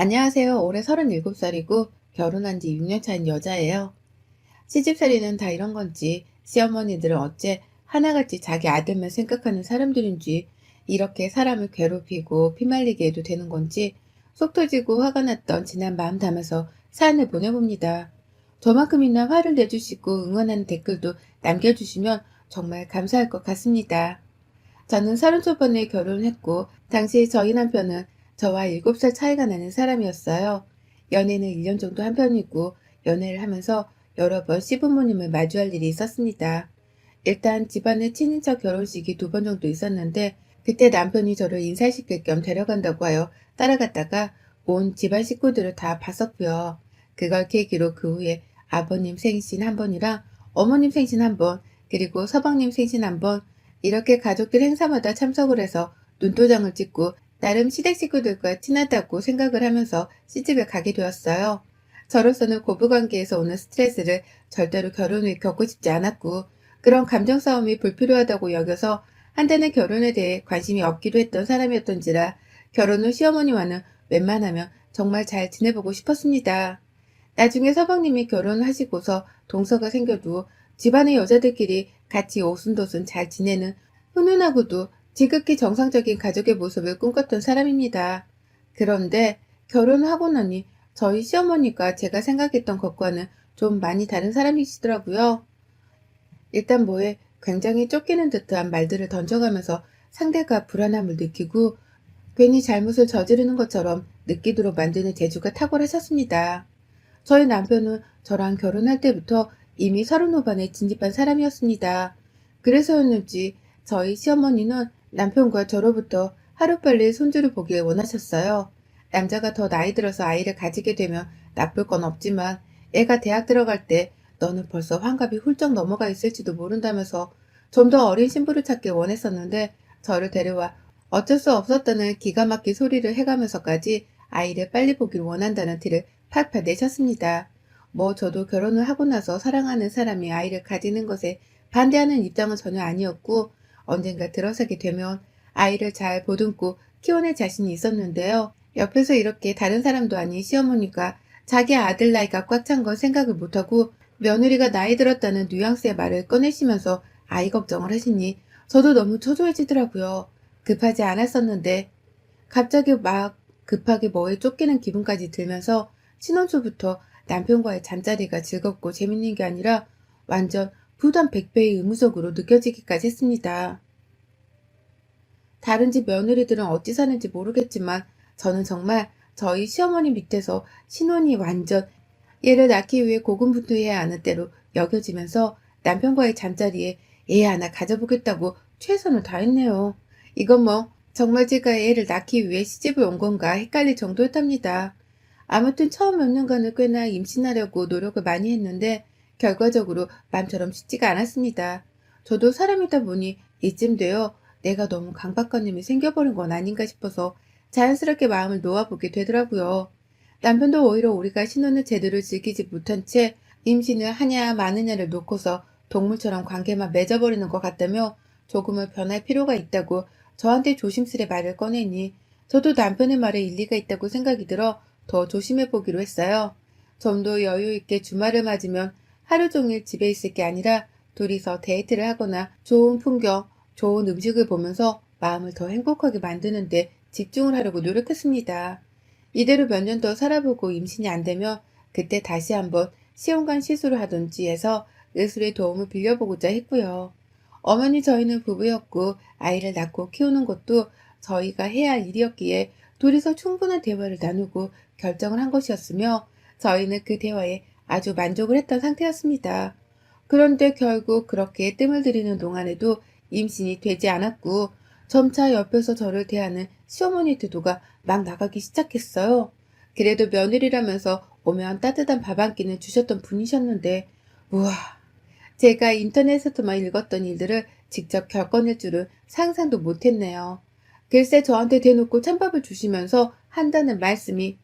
안녕하세요. 올해 37살이고 결혼한 지 6년 차인 여자예요. 시집살이는 다 이런 건지 시어머니들은 어째 하나같이 자기 아들만 생각하는 사람들인지 이렇게 사람을 괴롭히고 피말리게 해도 되는 건지 속 터지고 화가 났던 지난 마음 담아서 사연을 보내봅니다. 저만큼이나 화를 내주시고 응원하는 댓글도 남겨주시면 정말 감사할 것 같습니다. 저는 30 초반에 결혼했고 당시 저희 남편은 저와 7살 차이가 나는 사람이었어요. 연애는 1년 정도 한 편이고 연애를 하면서 여러 번 시부모님을 마주할 일이 있었습니다. 일단 집안의 친인척 결혼식이 2번 정도 있었는데 그때 남편이 저를 인사시킬 겸 데려간다고 하여 따라갔다가 온 집안 식구들을 다 봤었고요. 그걸 계기로 그 후에 아버님 생신 한 번이랑 어머님 생신 한 번, 그리고 서방님 생신 한 번, 이렇게 가족들 행사마다 참석을 해서 눈도장을 찍고 나름 시댁 식구들과 친하다고 생각을 하면서 시집을 가게 되었어요. 저로서는 고부관계에서 오는 스트레스를 절대로 결혼 후에 겪고 싶지 않았고 그런 감정 싸움이 불필요하다고 여겨서 한때는 결혼에 대해 관심이 없기도 했던 사람이었던지라 결혼 후 시어머니와는 웬만하면 정말 잘 지내보고 싶었습니다. 나중에 서방님이 결혼하시고서 동서가 생겨도 집안의 여자들끼리 같이 오순도순 잘 지내는 훈훈하고도 지극히 정상적인 가족의 모습을 꿈꿨던 사람입니다. 그런데 결혼하고 나니 저희 시어머니가 제가 생각했던 것과는 좀 많이 다른 사람이시더라고요. 일단 뭐에 굉장히 쫓기는 듯한 말들을 던져가면서 상대가 불안함을 느끼고 괜히 잘못을 저지르는 것처럼 느끼도록 만드는 재주가 탁월하셨습니다. 저희 남편은 저랑 결혼할 때부터 이미 30 후반에 진입한 사람이었습니다. 그래서였는지 저희 시어머니는 남편과 저로부터 하루빨리 손주를 보길 원하셨어요. 남자가 더 나이 들어서 아이를 가지게 되면 나쁠 건 없지만 애가 대학 들어갈 때 너는 벌써 환갑이 훌쩍 넘어가 있을지도 모른다면서 좀 더 어린 신부를 찾길 원했었는데 저를 데려와 어쩔 수 없었다는 기가 막힌 소리를 해가면서까지 아이를 빨리 보길 원한다는 티를 팍팍 내셨습니다. 뭐 저도 결혼을 하고 나서 사랑하는 사람이 아이를 가지는 것에 반대하는 입장은 전혀 아니었고 언젠가 들어서게 되면 아이를 잘 보듬고 키워낼 자신이 있었는데요. 옆에서 이렇게 다른 사람도 아닌 시어머니가 자기 아들 나이가 꽉 찬 건 생각을 못하고 며느리가 나이 들었다는 뉘앙스의 말을 꺼내시면서 아이 걱정을 하시니 저도 너무 초조해지더라고요. 급하지 않았었는데 갑자기 막 급하게 뭐에 쫓기는 기분까지 들면서 신혼 초부터 남편과의 잠자리가 즐겁고 재밌는 게 아니라 완전 부담 100배의 의무적으로 느껴지기까지 했습니다. 다른 집 며느리들은 어찌 사는지 모르겠지만 저는 정말 저희 시어머니 밑에서 신혼이 완전 얘를 낳기 위해 고군분투해야 하는 때로 여겨지면서 남편과의 잠자리에 애 하나 가져보겠다고 최선을 다했네요. 이건 뭐 정말 제가 애를 낳기 위해 시집을 온 건가 헷갈릴 정도였답니다. 아무튼 처음 몇 년간을 꽤나 임신하려고 노력을 많이 했는데 결과적으로 맘처럼 쉽지가 않았습니다. 저도 사람이다 보니 이쯤 되어 내가 너무 강박관념이 생겨버린 건 아닌가 싶어서 자연스럽게 마음을 놓아보게 되더라고요. 남편도 오히려 우리가 신혼을 제대로 즐기지 못한 채 임신을 하냐 마느냐를 놓고서 동물처럼 관계만 맺어버리는 것 같다며 조금은 변할 필요가 있다고 저한테 조심스레 말을 꺼내니 저도 남편의 말에 일리가 있다고 생각이 들어 더 조심해 보기로 했어요. 좀 더 여유 있게 주말을 맞으면 하루 종일 집에 있을 게 아니라 둘이서 데이트를 하거나 좋은 풍경, 좋은 음식을 보면서 마음을 더 행복하게 만드는데 집중을 하려고 노력했습니다. 이대로 몇 년 더 살아보고 임신이 안 되면 그때 다시 한번 시험관 시술을 하든지 해서 의술의 도움을 빌려보고자 했고요. 어머니 저희는 부부였고 아이를 낳고 키우는 것도 저희가 해야 할 일이었기에 둘이서 충분한 대화를 나누고 결정을 한 것이었으며 저희는 그 대화에 아주 만족을 했던 상태였습니다. 그런데 결국 그렇게 뜸을 들이는 동안에도 임신이 되지 않았고 점차 옆에서 저를 대하는 시어머니 태도가 막 나가기 시작했어요. 그래도 며느리라면서 오면 따뜻한 밥 한 끼는 주셨던 분이셨는데 우와, 제가 인터넷에서만 읽었던 일들을 직접 겪어낼 줄은 상상도 못했네요. 글쎄 저한테 대놓고 찬밥을 주시면서 한다는 말씀이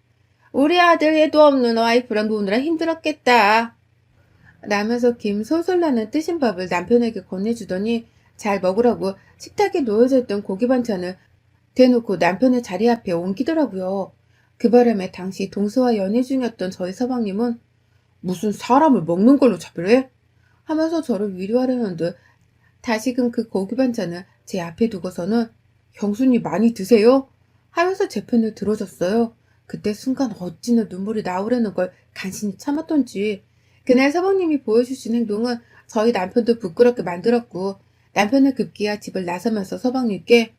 우리 아들 애도 없는 와이프랑 노느라 힘들었겠다 라면서 김 솔솔 나는 뜨신 밥을 남편에게 건네주더니 잘 먹으라고 식탁에 놓여져 있던 고기 반찬을 대놓고 남편의 자리 앞에 옮기더라고요. 그 바람에 당시 동서와 연애 중이었던 저희 서방님은 무슨 사람을 먹는 걸로 차별해? 하면서 저를 위로하려는 듯 다시금 그 고기 반찬을 제 앞에 두고서는 형수님 많이 드세요? 하면서 제 편을 들어줬어요. 그때 순간 어찌나 눈물이 나오려는 걸 간신히 참았던지 그날 서방님이 보여주신 행동은 저희 남편도 부끄럽게 만들었고 남편은 급기야 집을 나서면서 서방님께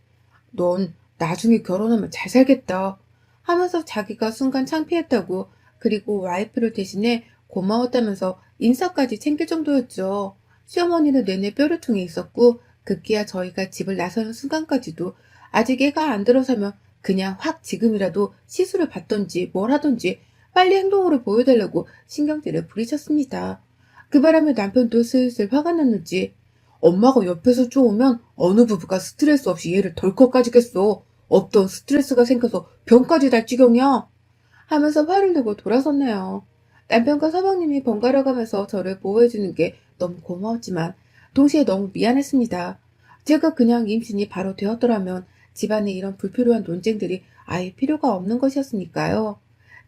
넌 나중에 결혼하면 잘 살겠다 하면서 자기가 순간 창피했다고 그리고 와이프를 대신해 고마웠다면서 인사까지 챙길 정도였죠. 시어머니는 내내 뼈를 통해 있었고 급기야 저희가 집을 나서는 순간까지도 아직 애가 안 들어서면 그냥 확 지금이라도 시술을 받던지 뭘 하던지 빨리 행동으로 보여달라고 신경질을 부리셨습니다. 그 바람에 남편도 슬슬 화가 났는지 엄마가 옆에서 쪼으면 어느 부부가 스트레스 없이 얘를 덜컥 가지겠어. 없던 스트레스가 생겨서 병까지 날 지경이야. 하면서 화를 내고 돌아섰네요. 남편과 서방님이 번갈아 가면서 저를 보호해주는 게 너무 고마웠지만 동시에 너무 미안했습니다. 제가 그냥 임신이 바로 되었더라면 집안에 이런 불필요한 논쟁들이 아예 필요가 없는 것이었으니까요.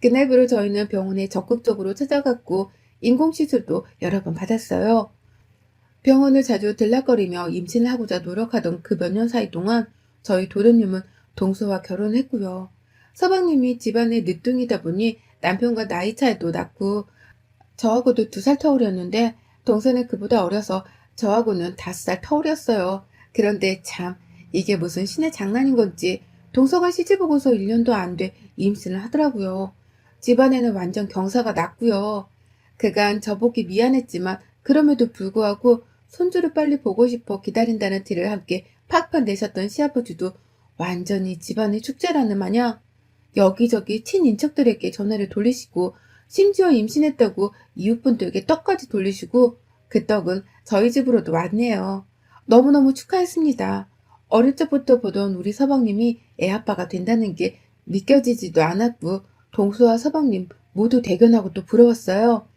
그날부로 저희는 병원에 적극적으로 찾아갔고 인공시술도 여러 번 받았어요. 병원을 자주 들락거리며 임신을 하고자 노력하던 그 몇 년 사이 동안 저희 도련님은 동서와 결혼했고요. 서방님이 집안의 늦둥이다 보니 남편과 나이 차이도 났고 저하고도 2살 터울이었는데 동서는 그보다 어려서 저하고는 5살 터울이었어요. 그런데 참 이게 무슨 신의 장난인 건지 동서가 시집 오고서 1년도 안 돼 임신을 하더라고요. 집안에는 완전 경사가 났고요. 그간 저보기 미안했지만 그럼에도 불구하고 손주를 빨리 보고 싶어 기다린다는 티를 함께 팍팍 내셨던 시아버지도 완전히 집안의 축제라는 마냥 여기저기 친인척들에게 전화를 돌리시고 심지어 임신했다고 이웃분들에게 떡까지 돌리시고 그 떡은 저희 집으로도 왔네요. 너무너무 축하했습니다. 어릴 적부터 보던 우리 서방님이 애아빠가 된다는 게 믿겨지지도 않았고 동수와 서방님 모두 대견하고 또 부러웠어요.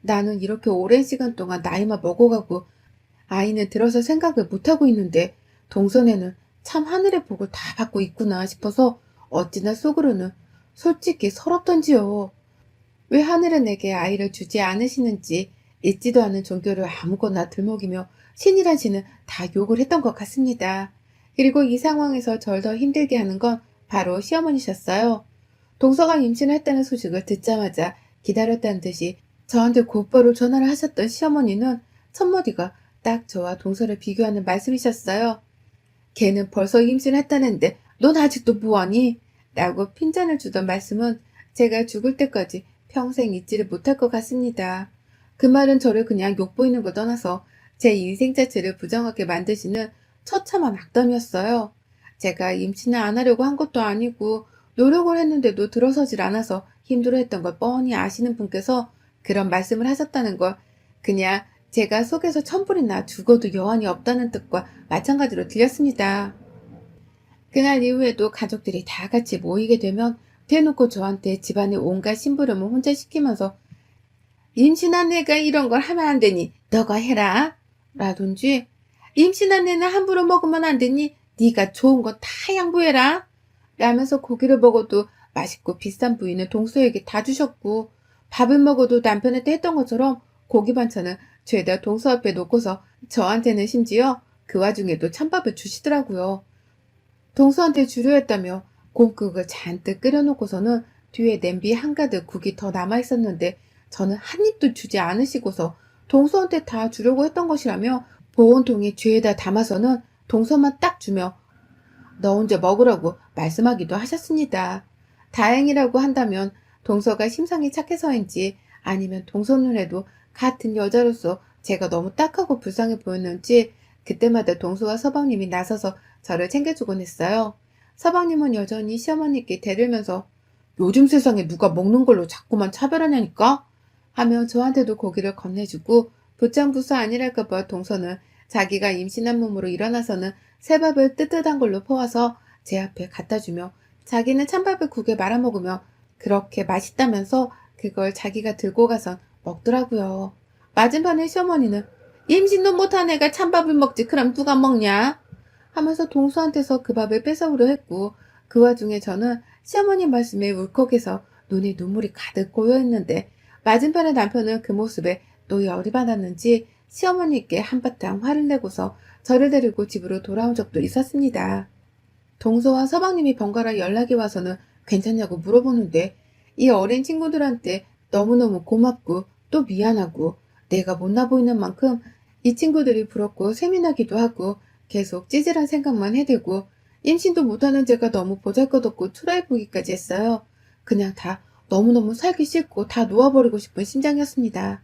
나는 이렇게 오랜 시간 동안 나이만 먹어가고 아이는 들어서 생각을 못하고 있는데 동선에는 참 하늘의 복을 다 받고 있구나 싶어서 어찌나 속으로는 솔직히 서럽던지요. 왜 하늘은 내게 아이를 주지 않으시는지 있지도 않은 종교를 아무거나 들먹이며 신이란 신은 다 욕을 했던 것 같습니다. 그리고 이 상황에서 절 더 힘들게 하는 건 바로 시어머니셨어요. 동서가 임신을 했다는 소식을 듣자마자 기다렸다는 듯이 저한테 곧바로 전화를 하셨던 시어머니는 첫마디가 딱 저와 동서를 비교하는 말씀이셨어요. 걔는 벌써 임신했다는데 넌 아직도 뭐하니? 라고 핀잔을 주던 말씀은 제가 죽을 때까지 평생 잊지를 못할 것 같습니다. 그 말은 저를 그냥 욕보이는 걸 떠나서 제 인생 자체를 부정하게 만드시는 처참한 악담이었어요. 제가 임신을 안 하려고 한 것도 아니고 노력을 했는데도 들어서질 않아서 힘들어했던 걸 뻔히 아시는 분께서 그런 말씀을 하셨다는 걸 그냥 제가 속에서 천불이 나 죽어도 여한이 없다는 뜻과 마찬가지로 들렸습니다. 그날 이후에도 가족들이 다 같이 모이게 되면 대놓고 저한테 집안의 온갖 심부름을 혼자 시키면서 임신한 애가 이런 걸 하면 안 되니 너가 해라 라든지 임신한 애는 함부로 먹으면 안 되니 네가 좋은 거 다 양보해라 라면서 고기를 먹어도 맛있고 비싼 부위는 동서에게 다 주셨고 밥을 먹어도 남편한테 했던 것처럼 고기 반찬을 죄다 동서 앞에 놓고서 저한테는 심지어 그 와중에도 찬밥을 주시더라고요. 동서한테 주려 했다며 곰국을 잔뜩 끓여놓고서는 뒤에 냄비 한가득 국이 더 남아있었는데 저는 한 입도 주지 않으시고서 동서한테 다 주려고 했던 것이라며 보온통에 쥐에다 담아서는 동서만 딱 주며 너 혼자 먹으라고 말씀하기도 하셨습니다. 다행이라고 한다면 동서가 심성이 착해서인지 아니면 동서 눈에도 같은 여자로서 제가 너무 딱하고 불쌍해 보였는지 그때마다 동서와 서방님이 나서서 저를 챙겨주곤 했어요. 서방님은 여전히 시어머니께 대들면서 요즘 세상에 누가 먹는 걸로 자꾸만 차별하냐니까? 하며 저한테도 고기를 건네주고 부창부수 아니랄까봐 동서는 자기가 임신한 몸으로 일어나서는 새밥을 뜨뜻한 걸로 퍼와서 제 앞에 갖다주며 자기는 찬밥을 국에 말아먹으며 그렇게 맛있다면서 그걸 자기가 들고 가선 먹더라고요. 맞은편의 시어머니는 임신도 못한 애가 찬밥을 먹지 그럼 누가 먹냐? 하면서 동서한테서 그 밥을 뺏어오려 했고 그 와중에 저는 시어머니 말씀에 울컥해서 눈에 눈물이 가득 고여있는데 맞은편의 남편은 그 모습에 또 열이 받았는지 시어머니께 한바탕 화를 내고서 저를 데리고 집으로 돌아온 적도 있었습니다. 동서와 서방님이 번갈아 연락이 와서는 괜찮냐고 물어보는데 이 어린 친구들한테 너무너무 고맙고 또 미안하고 내가 못나 보이는 만큼 이 친구들이 부럽고 쇠민하기도 하고 계속 찌질한 생각만 해대고 임신도 못하는 제가 너무 보잘것없고 초라해 보기까지 했어요. 그냥 다 너무너무 살기 싫고 다 놓아버리고 싶은 심정이었습니다.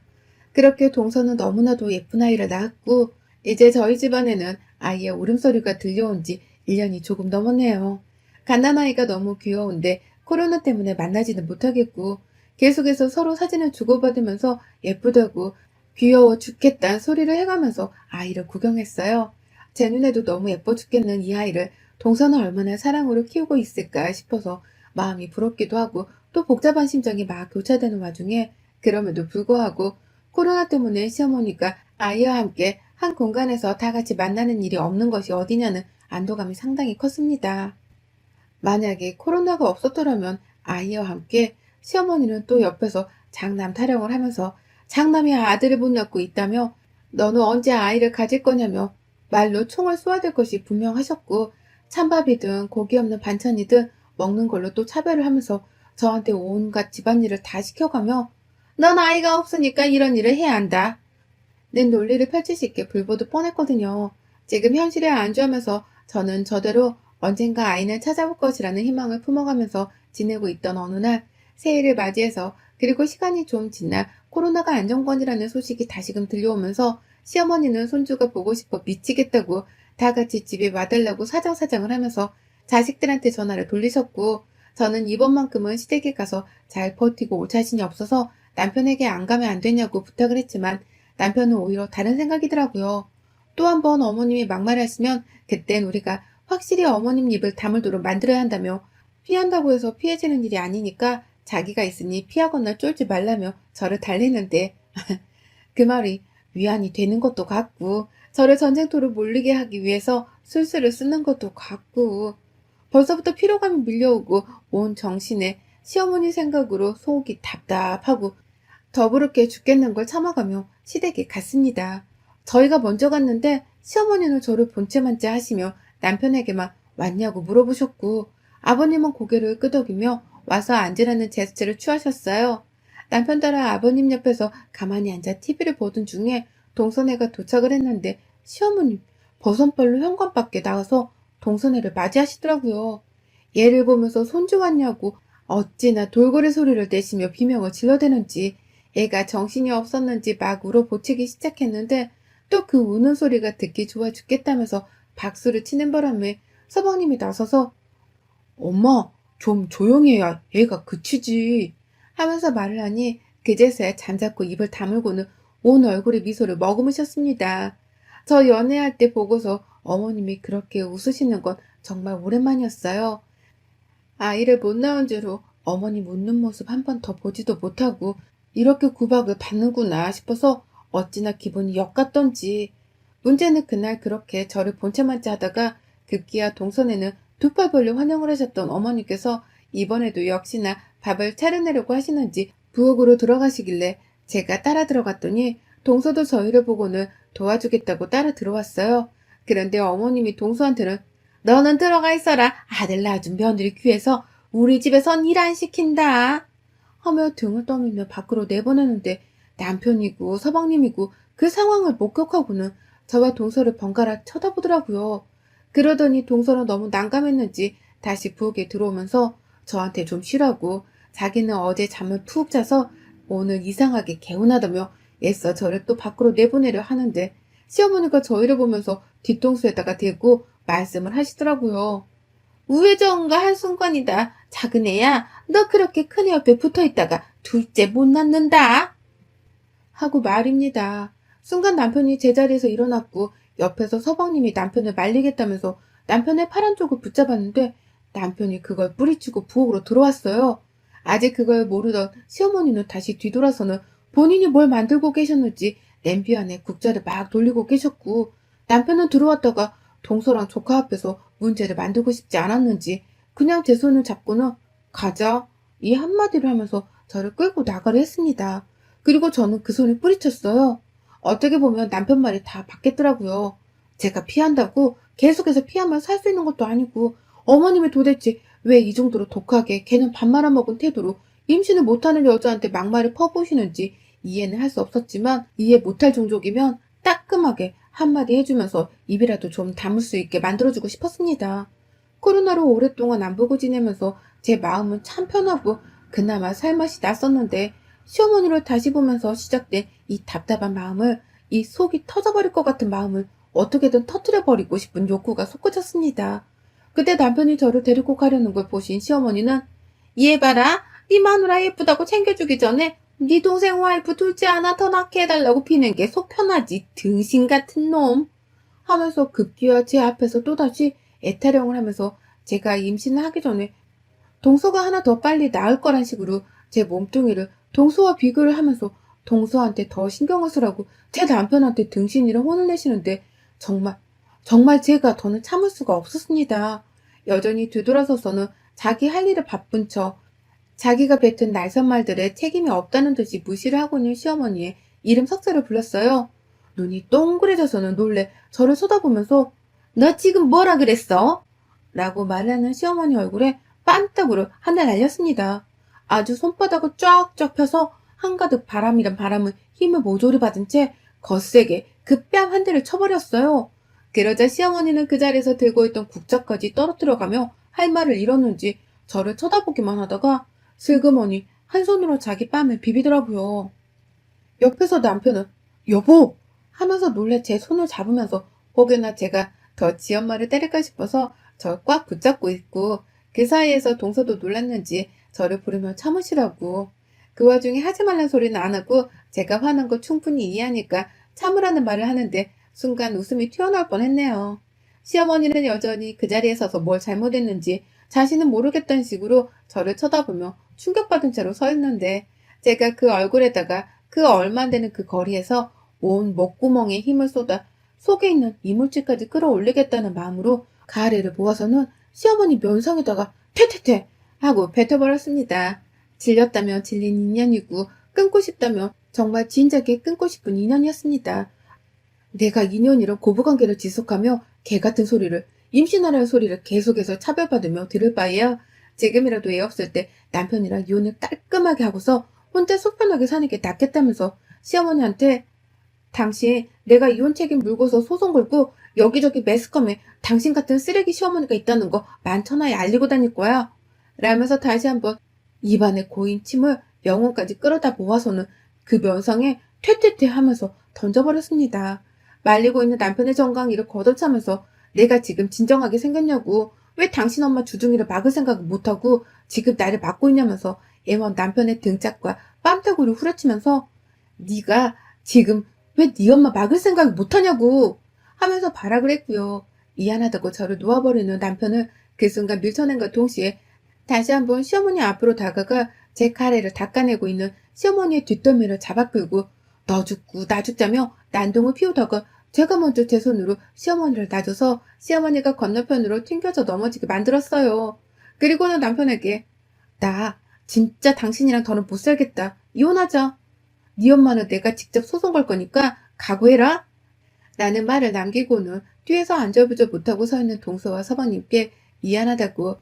그렇게 동서는 너무나도 예쁜 아이를 낳았고 이제 저희 집안에는 아이의 울음소리가 들려온 지 1년이 조금 넘었네요. 갓난아이가 너무 귀여운데 코로나 때문에 만나지는 못하겠고 계속해서 서로 사진을 주고받으면서 예쁘다고 귀여워 죽겠다는 소리를 해가면서 아이를 구경했어요. 제 눈에도 너무 예뻐 죽겠는 이 아이를 동서는 얼마나 사랑으로 키우고 있을까 싶어서 마음이 부럽기도 하고 또 복잡한 심정이 막 교차되는 와중에 그럼에도 불구하고 코로나 때문에 시어머니가 아이와 함께 한 공간에서 다 같이 만나는 일이 없는 것이 어디냐는 안도감이 상당히 컸습니다. 만약에 코로나가 없었더라면 아이와 함께 시어머니는 또 옆에서 장남 타령을 하면서 장남이 아들을 못 낳고 있다며 너는 언제 아이를 가질 거냐며 말로 총을 쏘아댈 것이 분명하셨고 찬밥이든 고기 없는 반찬이든 먹는 걸로 또 차별을 하면서 저한테 온갖 집안일을 다 시켜가며 넌 아이가 없으니까 이런 일을 해야 한다 는 논리를 펼칠 수 있게 불보듯 뻔했거든요. 지금 현실에 안주하면서 저는 저대로 언젠가 아이는 찾아올 것이라는 희망을 품어가면서 지내고 있던 어느 날 새해를 맞이해서 그리고 시간이 좀 지나 코로나가 안정권이라는 소식이 다시금 들려오면서 시어머니는 손주가 보고 싶어 미치겠다고 다 같이 집에 와달라고 사정사정을 하면서 자식들한테 전화를 돌리셨고 저는 이번만큼은 시댁에 가서 잘 버티고 올 자신이 없어서 남편에게 안 가면 안 되냐고 부탁을 했지만 남편은 오히려 다른 생각이더라고요. 또 한 번 어머님이 막말하시면 그땐 우리가 확실히 어머님 입을 다물도록 만들어야 한다며 피한다고 해서 피해지는 일이 아니니까 자기가 있으니 피하거나 쫄지 말라며 저를 달래는데 그 말이 위안이 되는 것도 같고 저를 전쟁터로 몰리게 하기 위해서 술수를 쓰는 것도 같고 벌써부터 피로감이 밀려오고 온 정신에 시어머니 생각으로 속이 답답하고 더부럽게 죽겠는 걸 참아가며 시댁에 갔습니다. 저희가 먼저 갔는데 시어머니는 저를 본체만째 하시며 남편에게만 왔냐고 물어보셨고 아버님은 고개를 끄덕이며 와서 앉으라는 제스처를 취하셨어요. 남편 따라 아버님 옆에서 가만히 앉아 TV를 보던 중에 동선애가 도착을 했는데 시어머님 버선발로 현관 밖에 나가서 동선애를 맞이하시더라고요. 얘를 보면서 손주 왔냐고 어찌나 돌고래 소리를 내시며 비명을 질러대는지 애가 정신이 없었는지 막 울어보치기 시작했는데 또 그 우는 소리가 듣기 좋아 죽겠다면서 박수를 치는 바람에 서방님이 나서서 엄마 좀 조용히 해야 애가 그치지 하면서 말을 하니 그제서야 잠자코 입을 다물고는 온 얼굴에 미소를 머금으셨습니다. 저 연애할 때 보고서 어머님이 그렇게 웃으시는 건 정말 오랜만이었어요. 아이를 못 낳은 죄로 어머님 웃는 모습 한 번 더 보지도 못하고 이렇게 구박을 받는구나 싶어서 어찌나 기분이 역같던지 문제는 그날 그렇게 저를 본체만째 하다가 급기야 동선에는 두 팔 벌려 환영을 하셨던 어머니께서 이번에도 역시나 밥을 차려내려고 하시는지 부엌으로 들어가시길래 제가 따라 들어갔더니 동서도 저희를 보고는 도와주겠다고 따라 들어왔어요. 그런데 어머님이 동서한테는 너는 들어가 있어라. 아들 낳아준 며느리 귀해서 우리 집에선 일 안 시킨다. 하며 등을 떠밀며 밖으로 내보내는데 남편이고 서방님이고 그 상황을 목격하고는 저와 동서를 번갈아 쳐다보더라고요. 그러더니 동서는 너무 난감했는지 다시 부엌에 들어오면서 저한테 좀 쉬라고 자기는 어제 잠을 푹 자서 오늘 이상하게 개운하다며 애써 저를 또 밖으로 내보내려 하는데 시어머니가 저희를 보면서 뒤통수에다가 대고 말씀을 하시더라고요. 우회전가 한순간이다. 작은 애야, 너 그렇게 큰 애 옆에 붙어있다가 둘째 못 낳는다. 하고 말입니다. 순간 남편이 제자리에서 일어났고 옆에서 서방님이 남편을 말리겠다면서 남편의 파란 쪽을 붙잡았는데 남편이 그걸 뿌리치고 부엌으로 들어왔어요. 아직 그걸 모르던 시어머니는 다시 뒤돌아서는 본인이 뭘 만들고 계셨는지 냄비 안에 국자를 막 돌리고 계셨고 남편은 들어왔다가 동서랑 조카 앞에서 문제를 만들고 싶지 않았는지 그냥 제 손을 잡고는 가자. 이 한마디를 하면서 저를 끌고 나가려 했습니다. 그리고 저는 그 손에 뿌리쳤어요. 어떻게 보면 남편 말이 다 받겠더라고요. 제가 피한다고 계속해서 피하면 살 수 있는 것도 아니고 어머님이 도대체 왜 이 정도로 독하게 걔는 밥 말아먹은 태도로 임신을 못하는 여자한테 막말을 퍼부으시는지 이해는 할 수 없었지만 이해 못할 종족이면 따끔하게 한마디 해주면서 입이라도 좀 다물 수 있게 만들어주고 싶었습니다. 코로나로 오랫동안 안 보고 지내면서 제 마음은 참 편하고 그나마 살맛이 났었는데 시어머니를 다시 보면서 시작된 이 답답한 마음을 이 속이 터져버릴 것 같은 마음을 어떻게든 터뜨려버리고 싶은 욕구가 솟구쳤습니다. 그때 남편이 저를 데리고 가려는 걸 보신 시어머니는 얘 봐라 네 마누라 예쁘다고 챙겨주기 전에 네 동생 와이프 둘째 하나 더 낳게 해달라고 피는 게 속 편하지 등신 같은 놈 하면서 급기야 제 앞에서 또다시 애타령을 하면서 제가 임신을 하기 전에 동서가 하나 더 빨리 나을 거란 식으로 제 몸뚱이를 동서와 비교를 하면서 동서한테 더 신경을 쓰라고 제 남편한테 등신이라 혼을 내시는데 정말 정말 제가 더는 참을 수가 없었습니다. 여전히 뒤돌아서서는 자기 할 일에 바쁜 척 자기가 뱉은 날선 말들에 책임이 없다는 듯이 무시를 하고 있는 시어머니의 이름 석자를 불렀어요. 눈이 동그래져서는 놀래 저를 쳐다보면서 너 지금 뭐라 그랬어? 라고 말하는 시어머니 얼굴에 빤떡으로 하늘 날렸습니다. 아주 손바닥을 쫙쫙 펴서 한가득 바람이란 바람을 힘을 모조리 받은 채 거세게 그 뺨 한 대를 쳐버렸어요. 그러자 시어머니는 그 자리에서 들고 있던 국자까지 떨어뜨려가며 할 말을 잃었는지 저를 쳐다보기만 하다가 슬그머니 한 손으로 자기 뺨을 비비더라고요. 옆에서 남편은 여보! 하면서 놀래 제 손을 잡으면서 혹여나 제가 더 지 엄마를 때릴까 싶어서 저를 꽉 붙잡고 있고 그 사이에서 동서도 놀랐는지 저를 부르며 참으시라고. 그 와중에 하지 말란 소리는 안 하고 제가 화난 거 충분히 이해하니까 참으라는 말을 하는데 순간 웃음이 튀어나올 뻔했네요. 시어머니는 여전히 그 자리에 서서 뭘 잘못했는지 자신은 모르겠다는 식으로 저를 쳐다보며 충격받은 채로 서 있는데 제가 그 얼굴에다가 그 얼마 안 되는 그 거리에서 온 목구멍에 힘을 쏟아 속에 있는 이물질까지 끌어올리겠다는 마음으로 가래를 모아서는 시어머니 면상에다가 퇴퇴퇴 하고 뱉어버렸습니다. 질렸다면 질린 인연이고 끊고 싶다면 정말 진작에 끊고 싶은 인연이었습니다. 내가 인연이랑 고부관계를 지속하며 개같은 소리를 임신하라는 소리를 계속해서 차별받으며 들을 바에야 지금이라도 애 없을 때 남편이랑 이혼을 깔끔하게 하고서 혼자 속 편하게 사는 게 낫겠다면서 시어머니한테 당신 내가 이혼 책임 물고서 소송 걸고 여기저기 매스컴에 당신 같은 쓰레기 시어머니가 있다는 거 만천하에 알리고 다닐 거야. 라면서 다시 한번 입안에 고인 침을 영혼까지 끌어다 모아서는 그 면상에 퇴퇴퇴 하면서 던져버렸습니다. 말리고 있는 남편의 정강이를 걷어차면서 내가 지금 진정하게 생겼냐고 왜 당신 엄마 주둥이를 막을 생각을 못하고 지금 나를 막고 있냐면서 애원 남편의 등짝과 뺨따구를 후려치면서 네가 지금 왜 네 엄마 막을 생각을 못하냐고 하면서 발악을 했고요. 미안하다고 저를 놓아버리는 남편은 그 순간 밀쳐낸과 동시에 다시 한번 시어머니 앞으로 다가가 제 카레를 닦아내고 있는 시어머니의 뒷덜미를 잡아 끌고 너 죽고 나 죽자며 난동을 피우다가 제가 먼저 제 손으로 시어머니를 놔줘서 시어머니가 건너편으로 튕겨져 넘어지게 만들었어요. 그리고는 남편에게 나 진짜 당신이랑 더는 못 살겠다. 이혼하자. 네 엄마는 내가 직접 소송 걸 거니까 각오해라. 라는 말을 남기고는 뒤에서 안절부절 못하고 서 있는 동서와 서방님께 미안하다고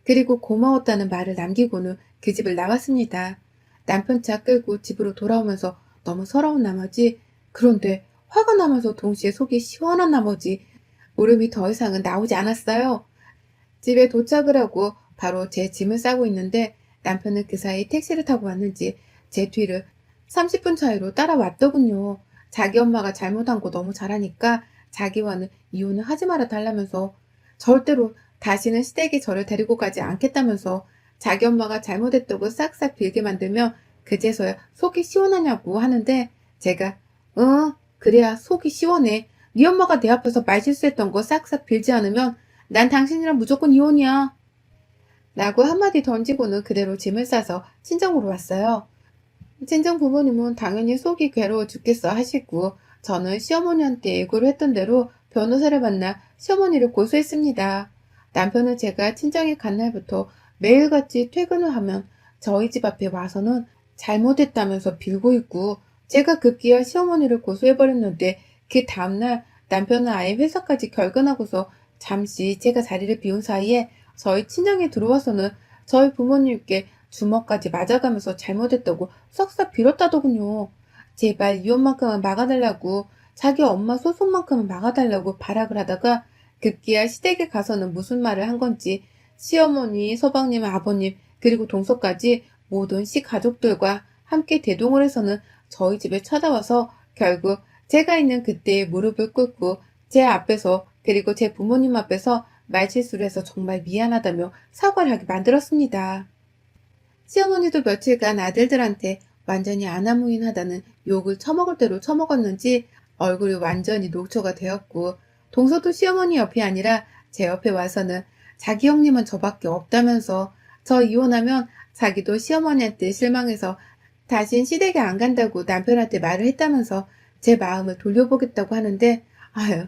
그리고 고마웠다는 말을 남기고는 그 집을 나왔습니다. 남편 차 끌고 집으로 돌아오면서 너무 서러운 나머지 그런데 화가 나면서 동시에 속이 시원한 나머지 울음이 더 이상은 나오지 않았어요. 집에 도착을 하고 바로 제 짐을 싸고 있는데 남편은 그 사이 택시를 타고 왔는지 제 뒤를 30분 차이로 따라왔더군요. 자기 엄마가 잘못한 거 너무 잘하니까 자기와는 이혼을 하지 말아 달라면서 절대로 다시는 시댁에 저를 데리고 가지 않겠다면서 자기 엄마가 잘못했다고 싹싹 빌게 만들며 그제서야 속이 시원하냐고 하는데 제가 그래야 속이 시원해. 네 엄마가 내 앞에서 말실수했던 거 싹싹 빌지 않으면 난 당신이랑 무조건 이혼이야. 라고 한마디 던지고는 그대로 짐을 싸서 친정으로 왔어요. 친정 부모님은 당연히 속이 괴로워 죽겠어 하시고 저는 시어머니한테 예고를 했던 대로 변호사를 만나 시어머니를 고소했습니다. 남편은 제가 친정에 간 날부터 매일같이 퇴근을 하면 저희 집 앞에 와서는 잘못했다면서 빌고 있고, 제가 급기야 시어머니를 고소해버렸는데 그 다음날 남편은 아예 회사까지 결근하고서 잠시 제가 자리를 비운 사이에 저희 친정에 들어와서는 저희 부모님께 주먹까지 맞아가면서 잘못했다고 싹싹 빌었다더군요. 제발 이혼만큼은 막아달라고, 자기 엄마 소송만큼은 막아달라고 발악을 하다가 급기야 시댁에 가서는 무슨 말을 한 건지 시어머니, 서방님, 아버님, 그리고 동서까지 모든 시가족들과 함께 대동을 해서는 저희 집에 찾아와서 결국 제가 있는 그때에 무릎을 꿇고 제 앞에서, 그리고 제 부모님 앞에서 말실수를 해서 정말 미안하다며 사과를 하게 만들었습니다. 시어머니도 며칠간 아들들한테 완전히 아나무인하다는 욕을 처먹을 대로 처먹었는지 얼굴이 완전히 녹초가 되었고, 동서도 시어머니 옆이 아니라 제 옆에 와서는 자기 형님은 저밖에 없다면서, 저 이혼하면 자기도 시어머니한테 실망해서 다신 시댁에 안 간다고 남편한테 말을 했다면서 제 마음을 돌려보겠다고 하는데, 아유,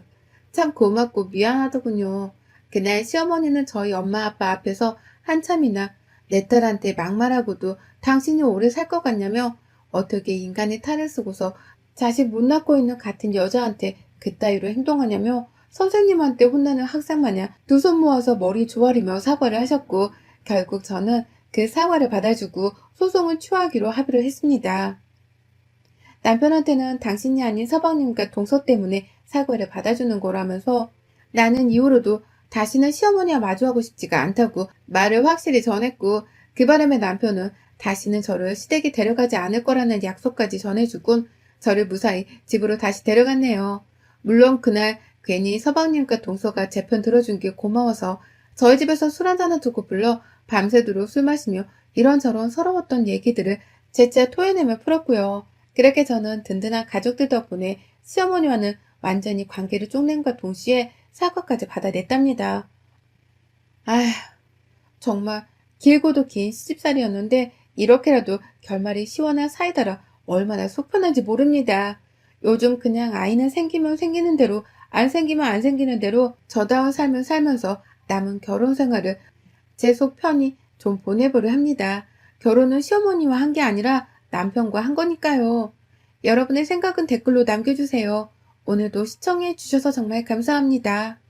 참 고맙고 미안하더군요. 그날 시어머니는 저희 엄마 아빠 앞에서 한참이나 내 딸한테 막말하고도 당신이 오래 살 것 같냐며, 어떻게 인간의 탈을 쓰고서 자식 못 낳고 있는 같은 여자한테 그따위로 행동하냐며 선생님한테 혼나는 학생 마냥 두 손 모아서 머리 조아리며 사과를 하셨고, 결국 저는 그 사과를 받아주고 소송을 취하기로 합의를 했습니다. 남편한테는 당신이 아닌 서방님과 동서 때문에 사과를 받아주는 거라면서 나는 이후로도 다시는 시어머니와 마주하고 싶지가 않다고 말을 확실히 전했고, 그 바람에 남편은 다시는 저를 시댁에 데려가지 않을 거라는 약속까지 전해주곤 저를 무사히 집으로 다시 데려갔네요. 물론 그날 괜히 서방님과 동서가 제 편 들어준 게 고마워서 저희 집에서 술 한잔을 두고 불러 밤새도록 술 마시며 이런저런 서러웠던 얘기들을 재차 토해내며 풀었고요. 그렇게 저는 든든한 가족들 덕분에 시어머니와는 완전히 관계를 쪽낸과 동시에 사과까지 받아냈답니다. 아휴, 정말 길고도 긴 시집살이였는데 이렇게라도 결말이 시원한 사이다라 얼마나 속 편한지 모릅니다. 요즘 그냥 아이는 생기면 생기는 대로, 안 생기면 안 생기는 대로 저다운 삶을 살면서 남은 결혼 생활을 제 속 편히 좀 보내보려 합니다. 결혼은 시어머니와 한 게 아니라 남편과 한 거니까요. 여러분의 생각은 댓글로 남겨주세요. 오늘도 시청해 주셔서 정말 감사합니다.